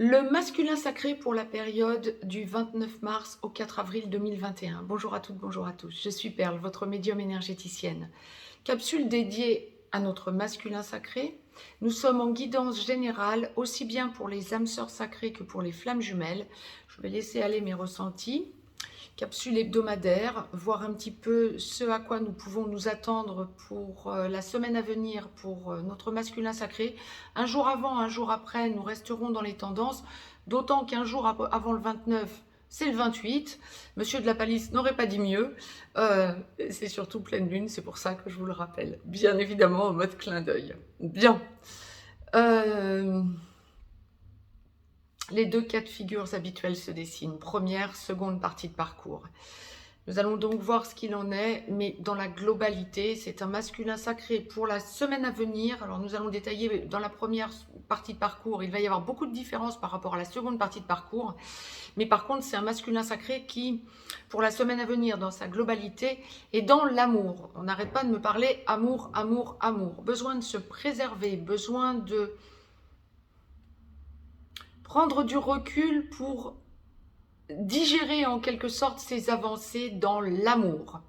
Le masculin sacré pour la période du 29 mars au 4 avril 2021. Bonjour à toutes, bonjour à tous. Je suis Perle, votre médium énergéticienne. Capsule dédiée à notre masculin sacré. Nous sommes en guidance générale, aussi bien pour les âmes sœurs sacrées que pour les flammes jumelles. Je vais laisser aller mes ressentis. Capsule hebdomadaire, voir un petit peu ce à quoi nous pouvons nous attendre pour la semaine à venir pour notre masculin sacré. Un jour avant, un jour après, nous resterons dans les tendances, d'autant qu'un jour avant le 29, c'est le 28. Monsieur de la Palisse n'aurait pas dit mieux. C'est surtout pleine lune, c'est pour ça que je vous le rappelle. Bien évidemment, en mode clin d'œil. Bien. Les deux cas de figure habituels se dessinent. Première, seconde partie de parcours. Nous allons donc voir ce qu'il en est, mais dans la globalité, c'est un masculin sacré pour la semaine à venir. Alors nous allons détailler dans la première partie de parcours, il va y avoir beaucoup de différences par rapport à la seconde partie de parcours. Mais par contre, c'est un masculin sacré qui, pour la semaine à venir, dans sa globalité, est dans l'amour. On n'arrête pas de me parler amour, amour, amour. Besoin de se préserver, besoin de prendre du recul pour digérer en quelque sorte ses avancées dans l'amour.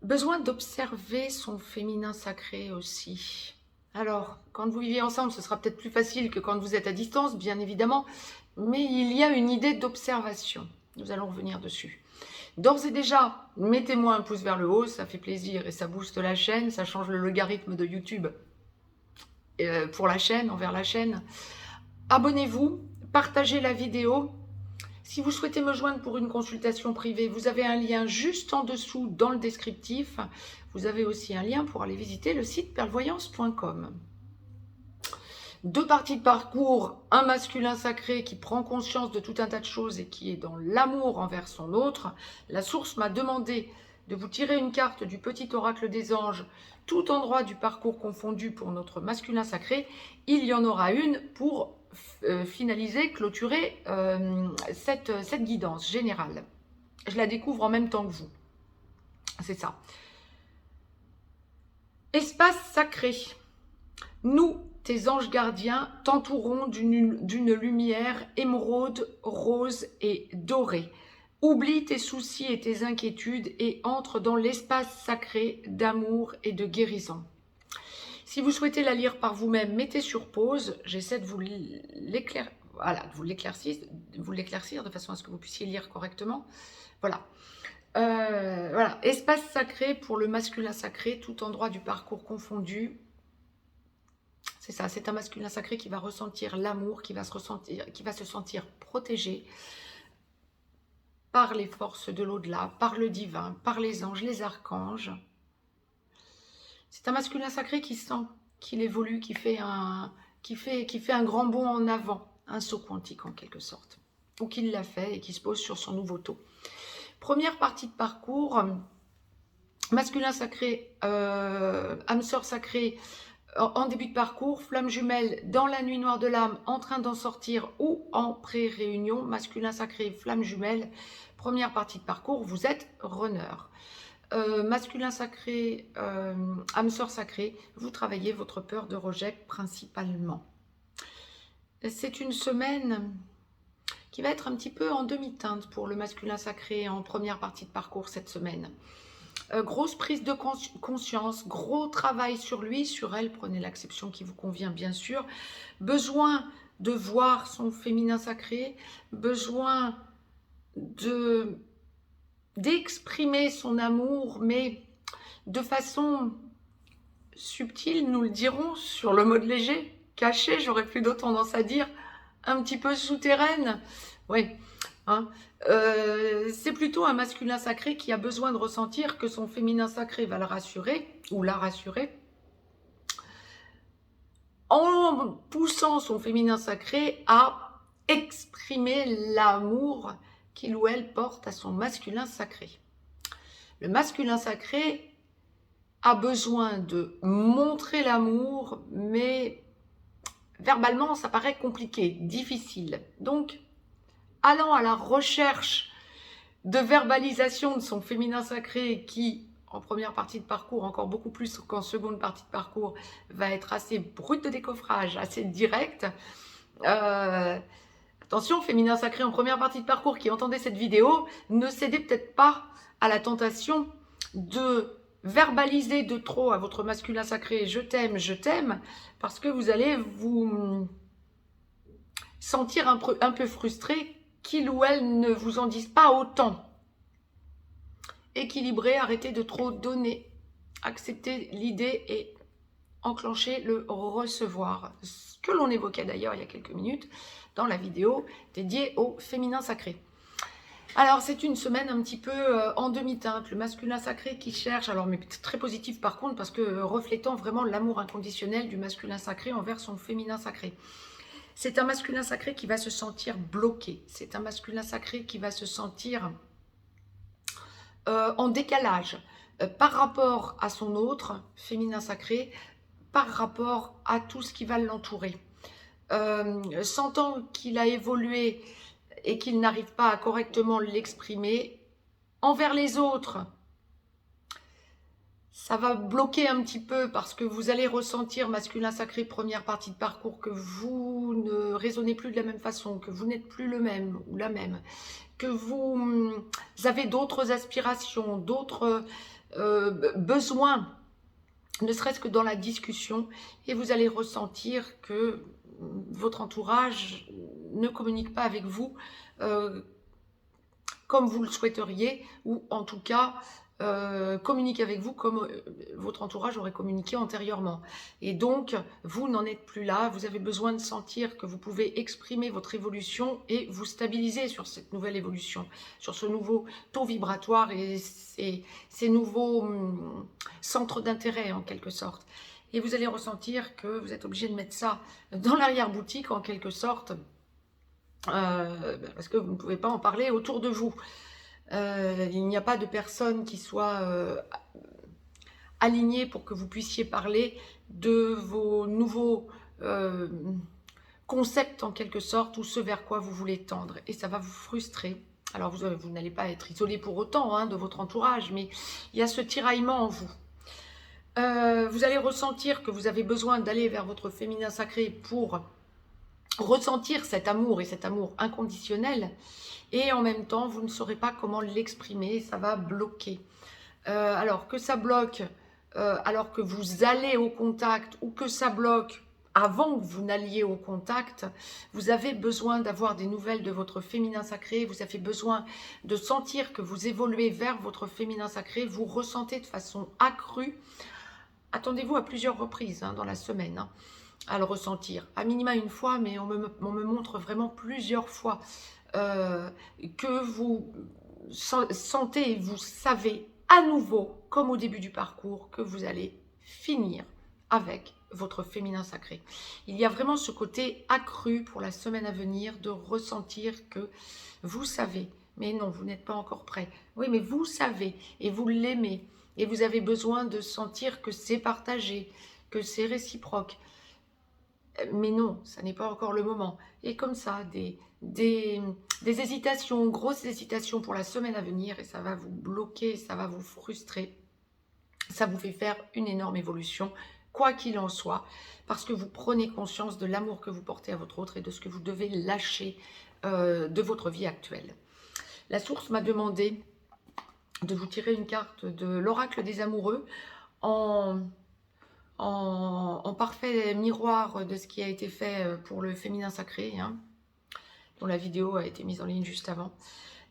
Besoin d'observer son féminin sacré aussi. Alors, quand vous vivez ensemble, ce sera peut-être plus facile que quand vous êtes à distance, bien évidemment, mais il y a une idée d'observation. Nous allons revenir dessus. D'ores et déjà, mettez-moi un pouce vers le haut, ça fait plaisir et ça booste la chaîne, ça change le logarithme de YouTube pour la chaîne, envers la chaîne. Abonnez-vous, partagez la vidéo. Si vous souhaitez me joindre pour une consultation privée, vous avez un lien juste en dessous dans le descriptif. Vous avez aussi un lien pour aller visiter le site perlevoyance.com. Deux parties de parcours, un masculin sacré qui prend conscience de tout un tas de choses et qui est dans l'amour envers son autre. La source m'a demandé de vous tirer une carte du petit oracle des anges, tout endroit du parcours confondu pour notre masculin sacré. Il y en aura une pour finaliser, clôturer cette guidance générale. Je la découvre en même temps que vous. C'est ça. Espace sacré. Nous, tes anges gardiens, t'entourons d'une lumière émeraude, rose et dorée. Oublie tes soucis et tes inquiétudes et entre dans l'espace sacré d'amour et de guérison. Si vous souhaitez la lire par vous-même, mettez sur pause. J'essaie de vous l'éclaircir, voilà, de vous l'éclaircir de façon à ce que vous puissiez lire correctement. Voilà. Voilà. Espace sacré pour le masculin sacré, tout endroit du parcours confondu. C'est ça, c'est un masculin sacré qui va ressentir l'amour, qui va se sentir protégé par les forces de l'au-delà, par le divin, par les anges, les archanges. C'est un masculin sacré qui sent qu'il évolue, qui fait un grand bond en avant, un saut quantique en quelque sorte, ou qu'il l'a fait et qui se pose sur son nouveau taux. Première partie de parcours, masculin sacré, âme sœur sacrée, en début de parcours, flamme jumelle dans la nuit noire de l'âme, en train d'en sortir ou en pré-réunion, masculin sacré, flamme jumelle, première partie de parcours, vous êtes runner. Masculin sacré, âme sœur sacrée, vous travaillez votre peur de rejet principalement. C'est une semaine qui va être un petit peu en demi-teinte pour le masculin sacré en première partie de parcours cette semaine. Grosse prise de conscience, gros travail sur lui, sur elle, prenez l'acception qui vous convient bien sûr. Besoin de voir son féminin sacré, besoin d'exprimer son amour, mais de façon subtile, nous le dirons, sur le mode léger, caché, j'aurais plutôt tendance à dire, un petit peu souterraine. Oui, hein. C'est plutôt un masculin sacré qui a besoin de ressentir que son féminin sacré va le rassurer, ou la rassurer, en poussant son féminin sacré à exprimer l'amour qu'il ou elle porte à son masculin sacré. Le masculin sacré a besoin de montrer l'amour, mais verbalement, ça paraît compliqué, difficile. Donc, allant à la recherche de verbalisation de son féminin sacré qui en première partie de parcours, encore beaucoup plus qu'en seconde partie de parcours, va être assez brut de décoffrage, assez direct. Attention, féminin sacré en première partie de parcours qui entendait cette vidéo, ne cédez peut-être pas à la tentation de verbaliser de trop à votre masculin sacré « je t'aime », parce que vous allez vous sentir un peu frustré qu'il ou elle ne vous en dise pas autant. Équilibré, arrêtez de trop donner, acceptez l'idée et enclencher le recevoir. Ce que l'on évoquait d'ailleurs il y a quelques minutes dans la vidéo dédiée au féminin sacré. Alors c'est une semaine un petit peu en demi-teinte, le masculin sacré qui cherche, alors mais très positif par contre parce que reflétant vraiment l'amour inconditionnel du masculin sacré envers son féminin sacré. C'est un masculin sacré qui va se sentir bloqué, c'est un masculin sacré qui va se sentir en décalage par rapport à son autre féminin sacré, par rapport à tout ce qui va l'entourer. Sentant qu'il a évolué et qu'il n'arrive pas à correctement l'exprimer envers les autres, ça va bloquer un petit peu parce que vous allez ressentir, masculin sacré, première partie de parcours, que vous ne raisonnez plus de la même façon, que vous n'êtes plus le même ou la même, que vous avez d'autres aspirations, d'autres besoins, ne serait-ce que dans la discussion, et vous allez ressentir que votre entourage ne communique pas avec vous comme vous le souhaiteriez, ou en tout cas communique avec vous comme votre entourage aurait communiqué antérieurement. Et donc, vous n'en êtes plus là, vous avez besoin de sentir que vous pouvez exprimer votre évolution et vous stabiliser sur cette nouvelle évolution, sur ce nouveau taux vibratoire et ces nouveaux centres d'intérêt en quelque sorte. Et vous allez ressentir que vous êtes obligé de mettre ça dans l'arrière-boutique en quelque sorte, parce que vous ne pouvez pas en parler autour de vous. Il n'y a pas de personne qui soit alignée pour que vous puissiez parler de vos nouveaux concepts en quelque sorte, ou ce vers quoi vous voulez tendre. Et ça va vous frustrer. Alors vous n'allez pas être isolé pour autant hein, de votre entourage, mais il y a ce tiraillement en vous. Vous allez ressentir que vous avez besoin d'aller vers votre féminin sacré pour ressentir cet amour et cet amour inconditionnel, et en même temps vous ne saurez pas comment l'exprimer, ça va bloquer. Alors que ça bloque alors que vous allez au contact, ou que ça bloque avant que vous n'alliez au contact, vous avez besoin d'avoir des nouvelles de votre féminin sacré, vous avez besoin de sentir que vous évoluez vers votre féminin sacré, vous ressentez de façon accrue. Attendez-vous à plusieurs reprises hein, dans la semaine hein, à le ressentir, à minima une fois, mais on me montre vraiment plusieurs fois que vous sentez et vous savez à nouveau, comme au début du parcours, que vous allez finir avec votre féminin sacré. Il y a vraiment ce côté accru pour la semaine à venir de ressentir que vous savez, mais non, vous n'êtes pas encore prêt. Oui, mais vous savez et vous l'aimez et vous avez besoin de sentir que c'est partagé, que c'est réciproque. Mais non, ça n'est pas encore le moment. Et comme ça, des hésitations, grosses hésitations pour la semaine à venir, et ça va vous bloquer, ça va vous frustrer. Ça vous fait faire une énorme évolution, quoi qu'il en soit, parce que vous prenez conscience de l'amour que vous portez à votre autre et de ce que vous devez lâcher de votre vie actuelle. La source m'a demandé de vous tirer une carte de l'oracle des amoureux en parfait miroir de ce qui a été fait pour le féminin sacré, hein, dont la vidéo a été mise en ligne juste avant.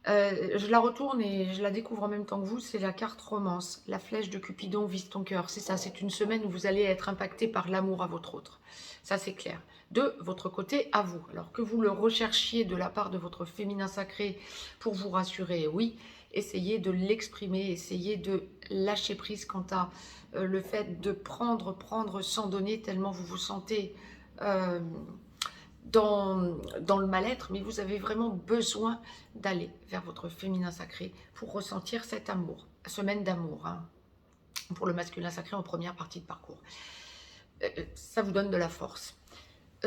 Je la retourne et je la découvre en même temps que vous, c'est la carte romance. La flèche de Cupidon vise ton cœur. C'est ça, c'est une semaine où vous allez être impacté par l'amour à votre autre. Ça, c'est clair. De votre côté, à vous. Alors que vous le recherchiez de la part de votre féminin sacré pour vous rassurer, oui, essayez de l'exprimer, essayez de lâcher prise quant à le fait de prendre sans donner, tellement vous vous sentez dans le mal-être, mais vous avez vraiment besoin d'aller vers votre féminin sacré pour ressentir cet amour, semaine d'amour, hein, pour le masculin sacré en première partie de parcours. Ça vous donne de la force.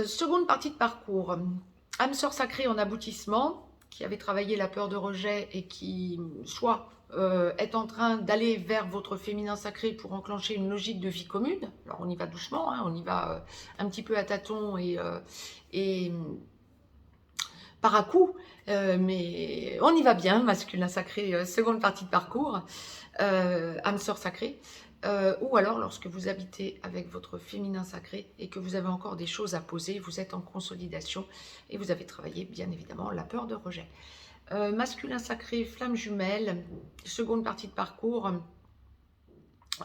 Seconde partie de parcours, âme sœur sacrée en aboutissement, qui avait travaillé la peur de rejet et qui soit êtes en train d'aller vers votre féminin sacré pour enclencher une logique de vie commune. Alors on y va doucement, hein, on y va un petit peu à tâtons et par à-coups, mais on y va bien, masculin sacré, seconde partie de parcours, âme sœur sacrée. Ou alors lorsque vous habitez avec votre féminin sacré et que vous avez encore des choses à poser, vous êtes en consolidation et vous avez travaillé bien évidemment la peur de rejet. Masculin sacré, flamme jumelle, seconde partie de parcours,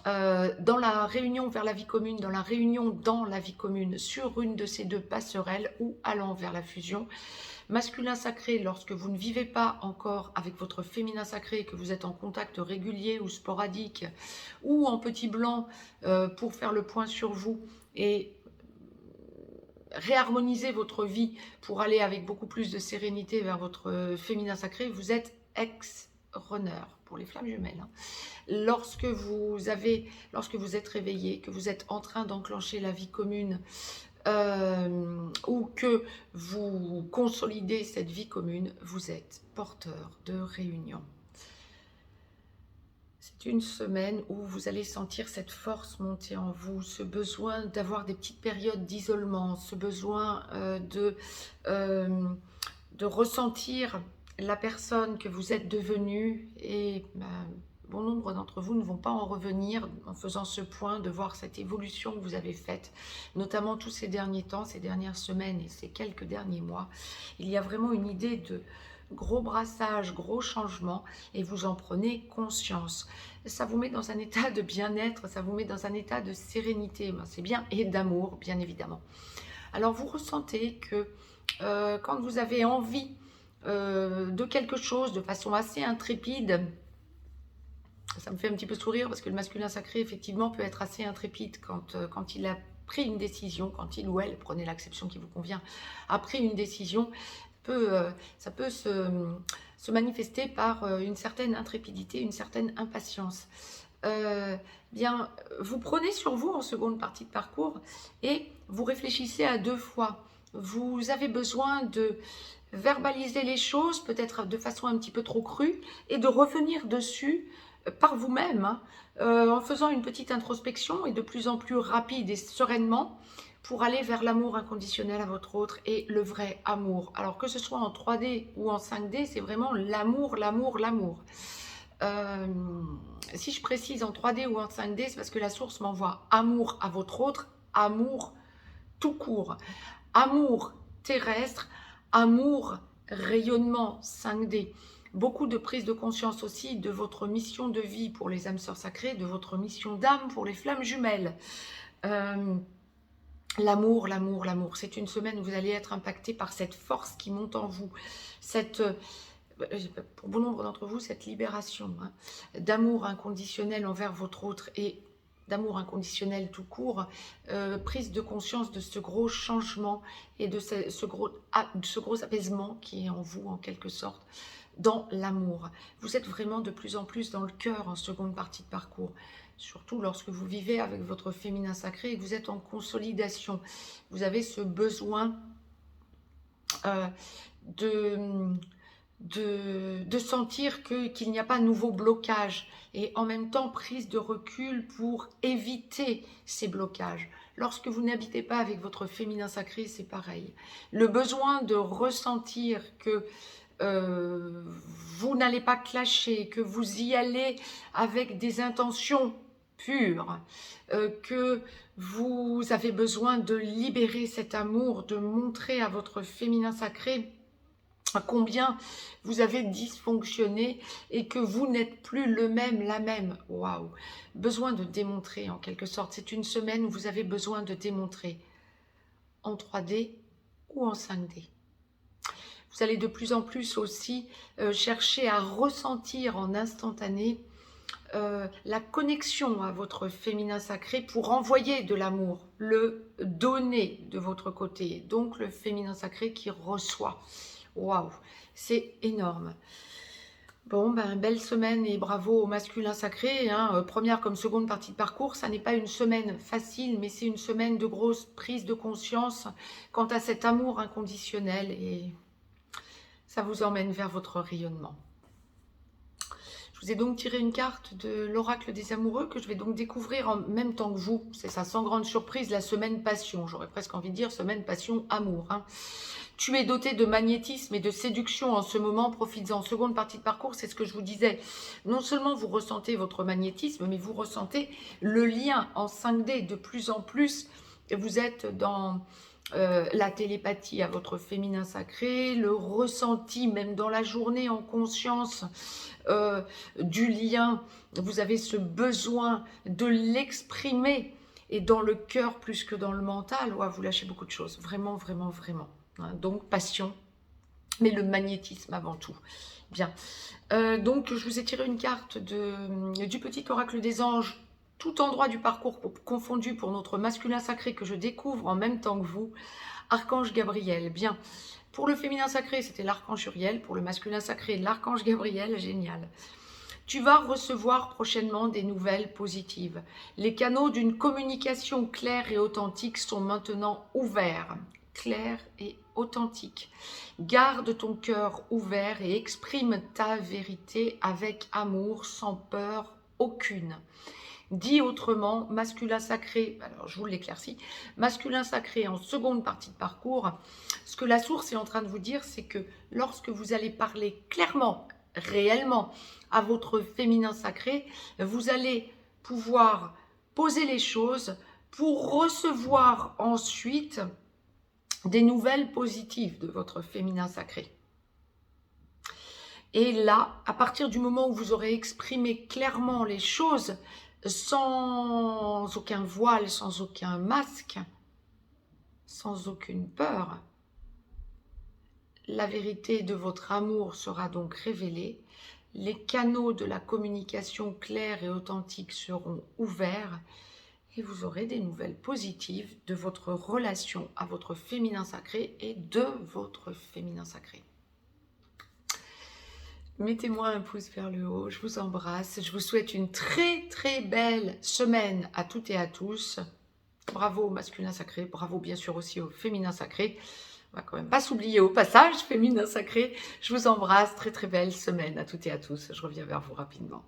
dans la réunion vers la vie commune, dans la réunion dans la vie commune, sur une de ces deux passerelles ou allant vers la fusion. Masculin sacré, lorsque vous ne vivez pas encore avec votre féminin sacré, que vous êtes en contact régulier ou sporadique, ou en petit blanc pour faire le point sur vous et réharmoniser votre vie pour aller avec beaucoup plus de sérénité vers votre féminin sacré, vous êtes ex-runner pour les flammes jumelles. Lorsque vous êtes réveillé, que vous êtes en train d'enclencher la vie commune, ou que vous consolidez cette vie commune, vous êtes porteur de réunion. C'est une semaine où vous allez sentir cette force monter en vous, ce besoin d'avoir des petites périodes d'isolement, ce besoin de ressentir la personne que vous êtes devenue et bon nombre d'entre vous ne vont pas en revenir en faisant ce point, de voir cette évolution que vous avez faite, notamment tous ces derniers temps, ces dernières semaines et ces quelques derniers mois. Il y a vraiment une idée de gros brassage, gros changement et vous en prenez conscience. Ça vous met dans un état de bien-être, ça vous met dans un état de sérénité, c'est bien, et d'amour, bien évidemment. Alors vous ressentez que quand vous avez envie de quelque chose de façon assez intrépide, ça me fait un petit peu sourire parce que le masculin sacré, effectivement, peut être assez intrépide quand il a pris une décision, quand il ou elle, prenez l'acception qui vous convient, a pris une décision, ça peut se manifester par une certaine intrépidité, une certaine impatience. Bien, vous prenez sur vous en seconde partie de parcours et vous réfléchissez à deux fois. Vous avez besoin de verbaliser les choses, peut-être de façon un petit peu trop crue, et de revenir dessus par vous-même, hein, en faisant une petite introspection et de plus en plus rapide et sereinement pour aller vers l'amour inconditionnel à votre autre et le vrai amour. Alors que ce soit en 3D ou en 5D, c'est vraiment l'amour, l'amour, l'amour. Si je précise en 3D ou en 5D, c'est parce que la source m'envoie amour à votre autre, amour tout court, amour terrestre, amour rayonnement 5D. Beaucoup de prise de conscience aussi de votre mission de vie pour les âmes sœurs sacrées, de votre mission d'âme pour les flammes jumelles. L'amour, l'amour, l'amour. C'est une semaine où vous allez être impacté par cette force qui monte en vous, pour bon nombre d'entre vous, cette libération d'amour inconditionnel envers votre autre et d'amour inconditionnel tout court, prise de conscience de ce gros changement et de ce gros apaisement qui est en vous en quelque sorte, dans l'amour. Vous êtes vraiment de plus en plus dans le cœur en seconde partie de parcours, surtout lorsque vous vivez avec votre féminin sacré et que vous êtes en consolidation. Vous avez ce besoin de sentir qu'il n'y a pas nouveau blocage et en même temps prise de recul pour éviter ces blocages. Lorsque vous n'habitez pas avec votre féminin sacré, c'est pareil. Le besoin de ressentir que vous n'allez pas clasher, que vous y allez avec des intentions pures, que vous avez besoin de libérer cet amour, de montrer à votre féminin sacré combien vous avez dysfonctionné et que vous n'êtes plus le même, la même. Waouh! Besoin de démontrer en quelque sorte. C'est une semaine où vous avez besoin de démontrer en 3D ou en 5D. Vous allez de plus en plus aussi chercher à ressentir en instantané la connexion à votre féminin sacré pour envoyer de l'amour, le donner de votre côté. Donc le féminin sacré qui reçoit. Waouh, c'est énorme. Bon, belle semaine et bravo au masculin sacré. Première comme seconde partie de parcours, ça n'est pas une semaine facile, mais c'est une semaine de grosse prise de conscience quant à cet amour inconditionnel et ça vous emmène vers votre rayonnement. Je vous ai donc tiré une carte de l'oracle des amoureux que je vais donc découvrir en même temps que vous. C'est ça, sans grande surprise, la semaine passion. J'aurais presque envie de dire semaine passion amour. Hein. Tu es doté de magnétisme et de séduction en ce moment, profites-en. Seconde partie de parcours, c'est ce que je vous disais. Non seulement vous ressentez votre magnétisme, mais vous ressentez le lien en 5D de plus en plus. Vous êtes dans la télépathie à votre féminin sacré, le ressenti même dans la journée en conscience du lien. Vous avez ce besoin de l'exprimer et dans le cœur plus que dans le mental. Ouais, vous lâchez beaucoup de choses, vraiment, vraiment, vraiment. Hein, donc passion, mais le magnétisme avant tout. Bien. Donc je vous ai tiré une carte du petit oracle des anges, tout endroit du parcours confondu pour notre masculin sacré que je découvre en même temps que vous. Archange Gabriel. Bien. Pour le féminin sacré, c'était l'archange Uriel. Pour le masculin sacré, l'archange Gabriel. Génial. Tu vas recevoir prochainement des nouvelles positives. Les canaux d'une communication claire et authentique sont maintenant ouverts. Clair et authentique. Garde ton cœur ouvert et exprime ta vérité avec amour, sans peur aucune. Dit autrement, masculin sacré, alors je vous l'éclaircis, masculin sacré en seconde partie de parcours, ce que la source est en train de vous dire, c'est que lorsque vous allez parler clairement, réellement à votre féminin sacré, vous allez pouvoir poser les choses pour recevoir ensuite des nouvelles positives de votre féminin sacré. Et là, à partir du moment où vous aurez exprimé clairement les choses, sans aucun voile, sans aucun masque, sans aucune peur, la vérité de votre amour sera donc révélée. Les canaux de la communication claire et authentique seront ouverts et vous aurez des nouvelles positives de votre relation à votre féminin sacré et de votre féminin sacré. Mettez-moi un pouce vers le haut, je vous embrasse, je vous souhaite une très très belle semaine à toutes et à tous. Bravo au masculin sacré, bravo bien sûr aussi au féminin sacré. On va quand même pas s'oublier au passage, féminin sacré. Je vous embrasse, très très belle semaine à toutes et à tous. Je reviens vers vous rapidement.